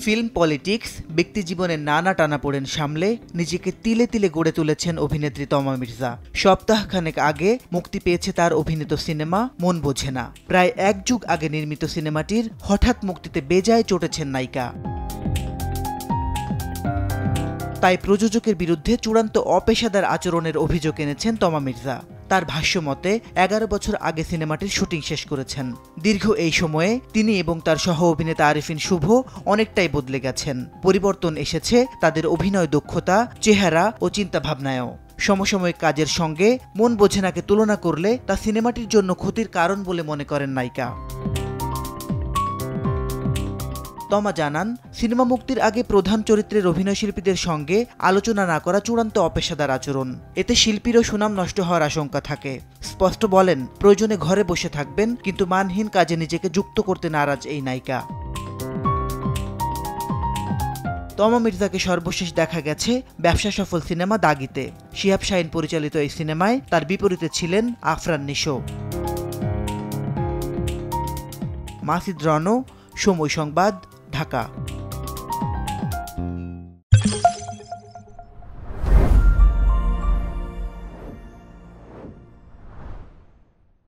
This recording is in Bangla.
ফিল্ম, পলিটিক্স, ব্যক্তিজীবনের নানা টানাপোড়েন সামলে নিজেকে তিলে তিলে গড়ে তুলেছেন অভিনেত্রী তমা মির্জা। সপ্তাহখানেক আগে মুক্তি পেয়েছে তার অভিনীত সিনেমা মন বোঝে না। প্রায় এক যুগ আগে নির্মিত সিনেমাটির হঠাৎ মুক্তিতে বেজায় চটেছেন নায়িকা। তাই প্রযোজকের বিরুদ্ধে চূড়ান্ত অপেশাদার আচরণের অভিযোগ এনেছেন তমা মির্জা। তার ভাষ্যমতে 11 বছর আগে সিনেমাটির শুটিং শেষ করেছেন। দীর্ঘ এই সময়ে তিনি এবং তার সহ অভিনেতা আরিফিন শুভ অনেকটাই বদলে গেছেন। পরিবর্তন এসেছে তাদের অভিনয় দক্ষতা, চেহারা ও চিন্তাভাবনায়ও। সমসাময়িক কাজের সঙ্গে মন বোঝে নাকে তুলনা করলে তা সিনেমাটির জন্য ক্ষতির কারণ বলে মনে করেন নায়িকা। তমা জানান, সিনেমা মুক্তির আগে প্রধান চরিত্রের অভিনয়শিল্পীদের সঙ্গে আলোচনা না করা চূড়ান্ত অপেশাদার আচরণ। এতে শিল্পীরও সুনাম নষ্ট হওয়ার আশঙ্কা থাকে। স্পষ্ট বলেন, প্রয়োজনে ঘরে বসে থাকবেন, কিন্তু মানহীন কাজে নিজেকে যুক্ত করতে নারাজ এই নায়িকা। তমা মির্জাকে সর্বশেষ দেখা গেছে ব্যবসা সফল সিনেমা দাগিতে। শিহাব শাহীন পরিচালিত এই সিনেমায় তার বিপরীতে ছিলেন আফরান নিশো। মাসিদ রনো, সময় সংবাদ, ঢাকা।